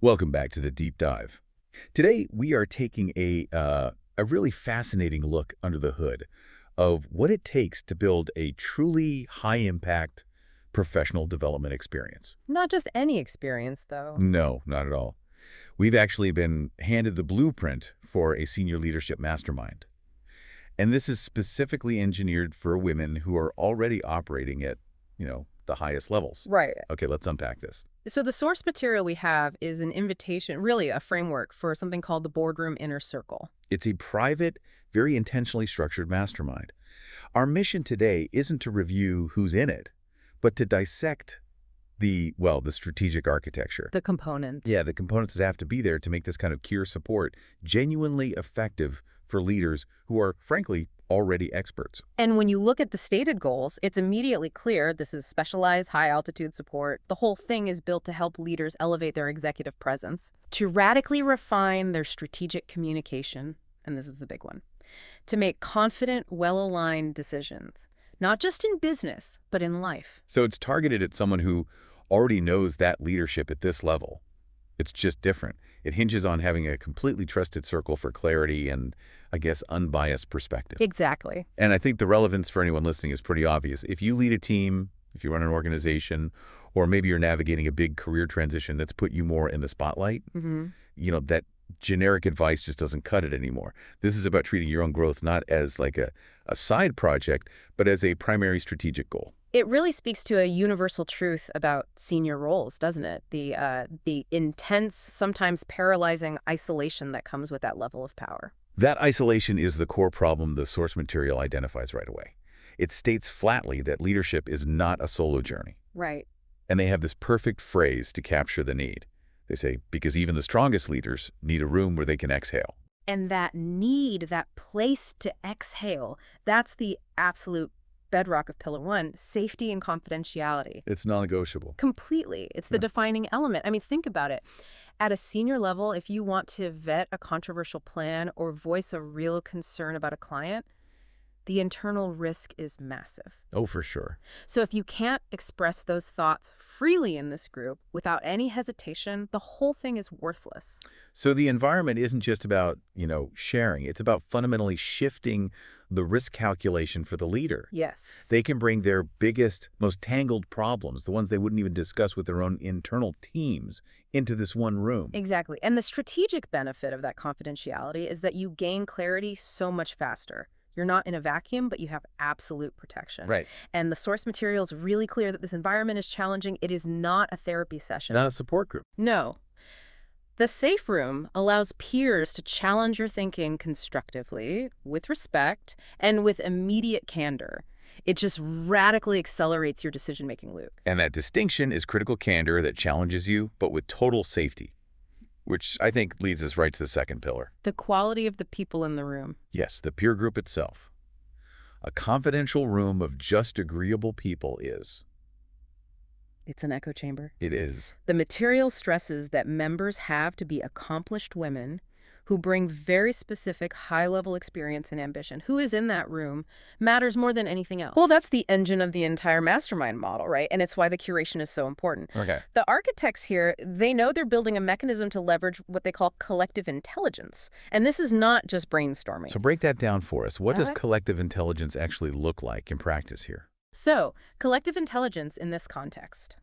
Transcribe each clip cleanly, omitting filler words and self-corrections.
Welcome back to the Deep Dive. Today, we are taking a really fascinating look under the hood of what it takes to build a truly high-impact professional development experience. Not just any experience, though. No, not at all. We've actually been handed the blueprint for a senior leadership mastermind. And this is specifically engineered for women who are already operating at, the highest levels. Right. Okay, let's unpack this. So the source material we have is an invitation, really a framework for something called the Boardroom Inner Circle. It's a private, very intentionally structured mastermind. Our mission today isn't to review who's in it, but to dissect the strategic architecture. The components. Yeah, the components that have to be there to make this kind of peer support genuinely effective for leaders who are, frankly, already experts. And when you look at the stated goals, it's immediately clear this is specialized high-altitude support. The whole thing is built to help leaders elevate their executive presence, to radically refine their strategic communication, and this is the big one, to make confident, well-aligned decisions, not just in business, but in life. So it's targeted at someone who already knows that leadership at this level. It's just different. It hinges on having a completely trusted circle for clarity and, I guess, unbiased perspective. Exactly. And I think the relevance for anyone listening is pretty obvious. If you lead a team, if you run an organization, or maybe you're navigating a big career transition that's put you more in the spotlight, that generic advice just doesn't cut it anymore. This is about treating your own growth not as like a side project, but as a primary strategic goal. It really speaks to a universal truth about senior roles, doesn't it? The intense, sometimes paralyzing isolation that comes with that level of power. That isolation is the core problem the source material identifies right away. It states flatly that leadership is not a solo journey. Right. And they have this perfect phrase to capture the need. They say, because even the strongest leaders need a room where they can exhale. And that need, that place to exhale, that's the absolute bedrock of Pillar 1, safety and confidentiality. It's non-negotiable. Completely. It's the defining element. I mean, think about it. At a senior level, if you want to vet a controversial plan or voice a real concern about a client, the internal risk is massive. Oh, for sure. So if you can't express those thoughts freely in this group without any hesitation, the whole thing is worthless. So the environment isn't just about, sharing. It's about fundamentally shifting the risk calculation for the leader. Yes. They can bring their biggest, most tangled problems, the ones they wouldn't even discuss with their own internal teams, into this one room. Exactly. And the strategic benefit of that confidentiality is that you gain clarity so much faster. You're not in a vacuum, but you have absolute protection. Right. And the source material is really clear that this environment is challenging. It is not a therapy session. Not a support group. No. The safe room allows peers to challenge your thinking constructively, with respect, and with immediate candor. It just radically accelerates your decision-making loop. And that distinction is critical candor that challenges you, but with total safety, which I think leads us right to the second pillar. The quality of the people in the room. Yes, the peer group itself. A confidential room of just agreeable people is. It's an echo chamber. It is. The material stresses that members have to be accomplished women who bring very specific high-level experience and ambition. Who is in that room matters more than anything else. Well, that's the engine of the entire mastermind model, right? And it's why the curation is so important. Okay. The architects here, they know they're building a mechanism to leverage what they call collective intelligence. And this is not just brainstorming. So break that down for us. What does Okay. collective intelligence actually look like in practice here? So, collective intelligence in this context.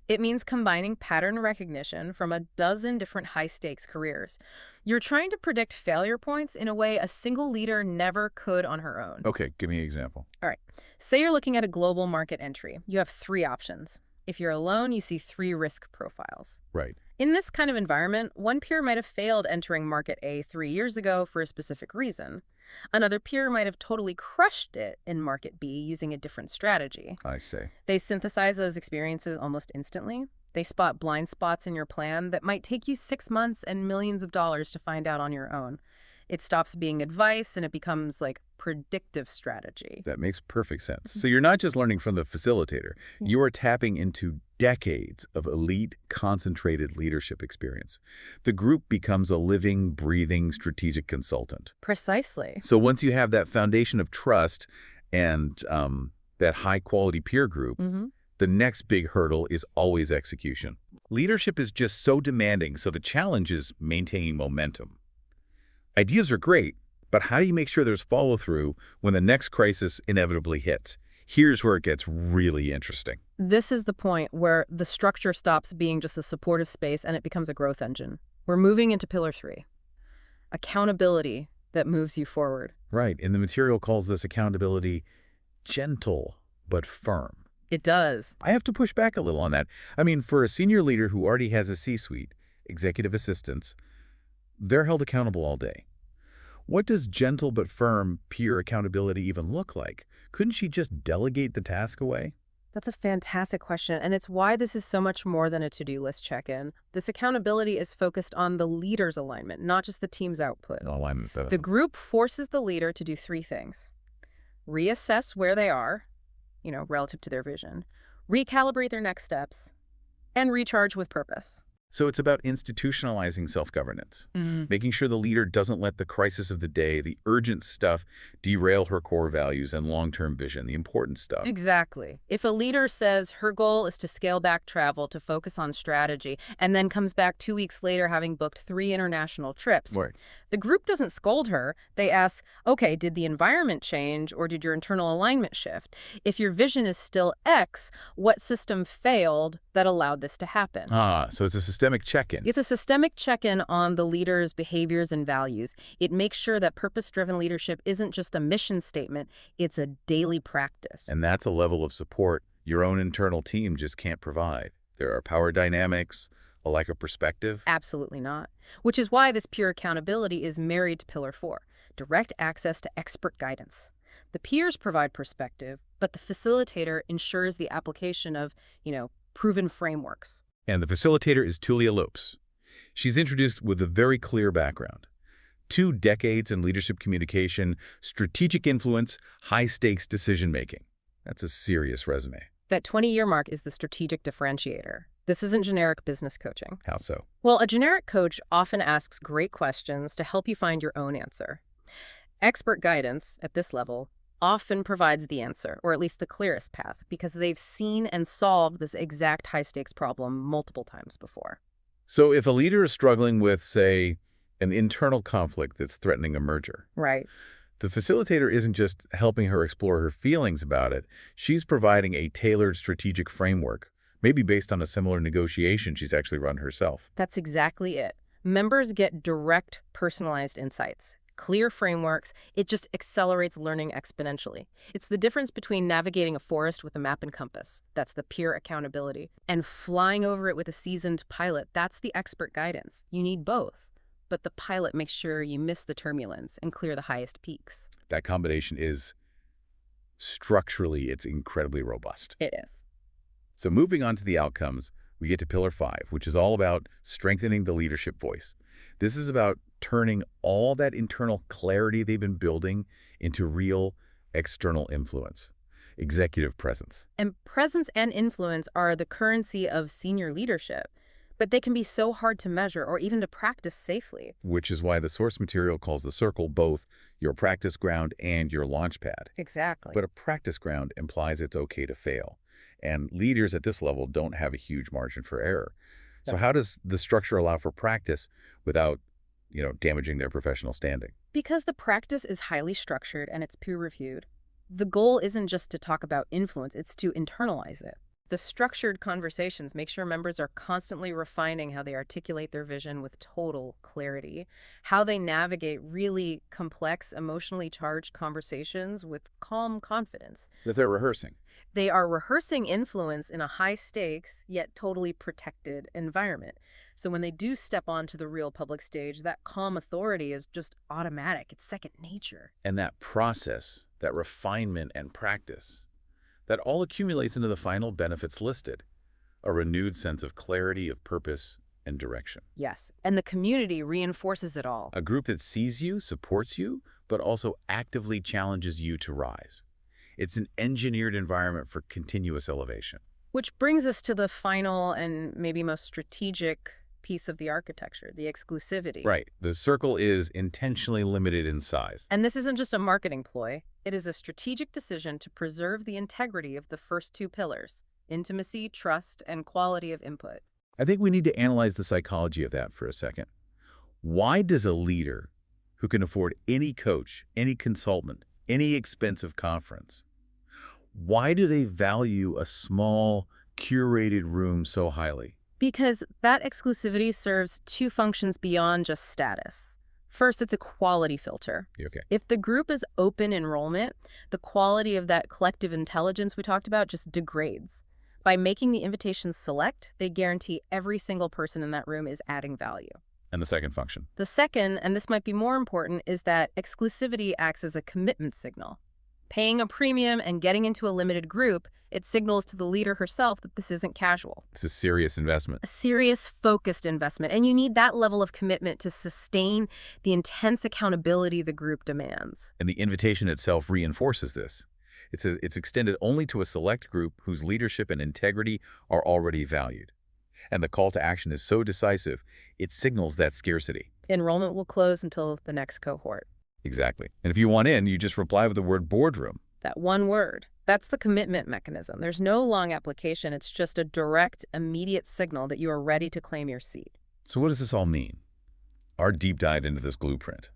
It means combining pattern recognition from a dozen different high-stakes careers. You're trying to predict failure points in a way a single leader never could on her own. Okay, give me an example. All right. Say you're looking at a global market entry. You have 3 options. If you're alone, you see 3 risk profiles. Right. In this kind of environment, one peer might have failed entering market A 3 years ago for a specific reason. Another peer might have totally crushed it in market B using a different strategy. I see. They synthesize those experiences almost instantly. They spot blind spots in your plan that might take you 6 months and millions of dollars to find out on your own. It stops being advice and it becomes like predictive strategy. That makes perfect sense. So you're not just learning from the facilitator. You are tapping into decades of elite, concentrated leadership experience. The group becomes a living, breathing strategic consultant. Precisely. So once you have that foundation of trust and that high-quality peer group, the next big hurdle is always execution. Leadership is just so demanding, so the challenge is maintaining momentum. Ideas are great, but how do you make sure there's follow-through when the next crisis inevitably hits? Here's where it gets really interesting. This is the point where the structure stops being just a supportive space and it becomes a growth engine. We're moving into pillar 3, accountability that moves you forward. Right, and the material calls this accountability gentle but firm. It does. I have to push back a little on that. I mean, for a senior leader who already has a C-suite, executive assistants, they're held accountable all day. What does gentle but firm peer accountability even look like? Couldn't she just delegate the task away? That's a fantastic question, and it's why this is so much more than a to-do list check-in. This accountability is focused on the leader's alignment, not just the team's output. Alignment. The group forces the leader to do 3 things. Reassess where they are, relative to their vision, recalibrate their next steps, and recharge with purpose. So it's about institutionalizing self-governance, making sure the leader doesn't let the crisis of the day, the urgent stuff, derail her core values and long-term vision, the important stuff. Exactly. If a leader says her goal is to scale back travel to focus on strategy and then comes back 2 weeks later having booked 3 international trips, Right. the group doesn't scold her. They ask, okay, did the environment change or did your internal alignment shift? If your vision is still X, what system failed that allowed this to happen? So it's a systemic check-in. It's a systemic check-in on the leader's behaviors and values. It makes sure that purpose-driven leadership isn't just a mission statement, it's a daily practice. And that's a level of support your own internal team just can't provide. There are power dynamics, a lack of perspective. Absolutely not. Which is why this peer accountability is married to Pillar 4, direct access to expert guidance. The peers provide perspective, but the facilitator ensures the application of, proven frameworks. And the facilitator is Tulia Lopes. She's introduced with a very clear background. 2 decades in leadership communication, strategic influence, high-stakes decision-making. That's a serious resume. That 20-year mark is the strategic differentiator. This isn't generic business coaching. How so? Well, a generic coach often asks great questions to help you find your own answer. Expert guidance, at this level, often provides the answer, or at least the clearest path, because they've seen and solved this exact high-stakes problem multiple times before. So if a leader is struggling with, say, an internal conflict that's threatening a merger, Right. the facilitator isn't just helping her explore her feelings about it. She's providing a tailored strategic framework, maybe based on a similar negotiation she's actually run herself. That's exactly it. Members get direct, personalized insights. Clear frameworks, it just accelerates learning exponentially. It's the difference between navigating a forest with a map and compass, that's the peer accountability, and flying over it with a seasoned pilot, that's the expert guidance. You need both, but the pilot makes sure you miss the turbulence and clear the highest peaks. That combination is structurally, it's incredibly robust. It is. So moving on to the outcomes, we get to Pillar 5, which is all about strengthening the leadership voice. This is about turning all that internal clarity they've been building into real external influence, executive presence. And presence and influence are the currency of senior leadership, but they can be so hard to measure or even to practice safely. Which is why the source material calls the circle both your practice ground and your launch pad. Exactly. But a practice ground implies it's okay to fail. And leaders at this level don't have a huge margin for error. So how does the structure allow for practice without, damaging their professional standing? Because the practice is highly structured and it's peer-reviewed, the goal isn't just to talk about influence, it's to internalize it. The structured conversations make sure members are constantly refining how they articulate their vision with total clarity, how they navigate really complex, emotionally charged conversations with calm confidence. That they're rehearsing. They are rehearsing influence in a high-stakes, yet totally protected environment. So when they do step onto the real public stage, that calm authority is just automatic. It's second nature. And that process, that refinement and practice, that all accumulates into the final benefits listed, a renewed sense of clarity, of purpose, and direction. Yes, and the community reinforces it all. A group that sees you, supports you, but also actively challenges you to rise. It's an engineered environment for continuous elevation. Which brings us to the final and maybe most strategic piece of the architecture, the exclusivity. Right. The circle is intentionally limited in size. And this isn't just a marketing ploy. It is a strategic decision to preserve the integrity of the first 2 pillars, intimacy, trust, and quality of input. I think we need to analyze the psychology of that for a second. Why does a leader who can afford any coach, any consultant, any expensive conference, why do they value a small, curated room so highly? Because that exclusivity serves two functions beyond just status. First, it's a quality filter. Okay. If the group is open enrollment, the quality of that collective intelligence we talked about just degrades. By making the invitations select, they guarantee every single person in that room is adding value. And the second function? The second, and this might be more important, is that exclusivity acts as a commitment signal. Paying a premium and getting into a limited group, it signals to the leader herself that this isn't casual. It's a serious investment. A serious, focused investment, and you need that level of commitment to sustain the intense accountability the group demands. And the invitation itself reinforces this. It says it's extended only to a select group whose leadership and integrity are already valued. And the call to action is so decisive, it signals that scarcity. Enrollment will close until the next cohort. Exactly. And if you want in, you just reply with the word boardroom. That one word, that's the commitment mechanism. There's no long application. It's just a direct, immediate signal that you are ready to claim your seat. So what does this all mean? Our deep dive into this blueprint.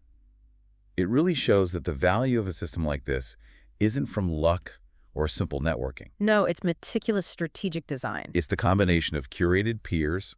It really shows that the value of a system like this isn't from luck or simple networking. No, it's meticulous strategic design. It's the combination of curated peers,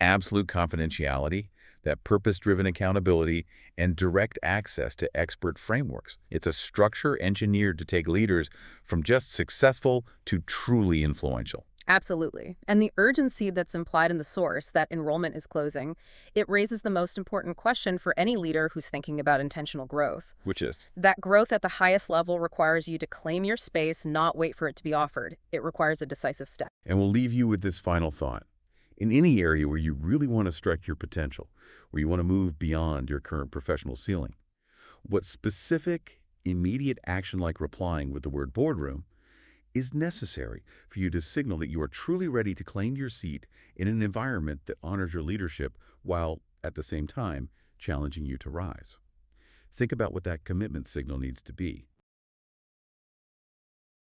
absolute confidentiality, that purpose-driven accountability, and direct access to expert frameworks. It's a structure engineered to take leaders from just successful to truly influential. Absolutely. And the urgency that's implied in the source, that enrollment is closing, it raises the most important question for any leader who's thinking about intentional growth. Which is? That growth at the highest level requires you to claim your space, not wait for it to be offered. It requires a decisive step. And we'll leave you with this final thought. In any area where you really want to stretch your potential, where you want to move beyond your current professional ceiling, what specific, immediate action like replying with the word boardroom is necessary for you to signal that you are truly ready to claim your seat in an environment that honors your leadership while, at the same time, challenging you to rise. Think about what that commitment signal needs to be.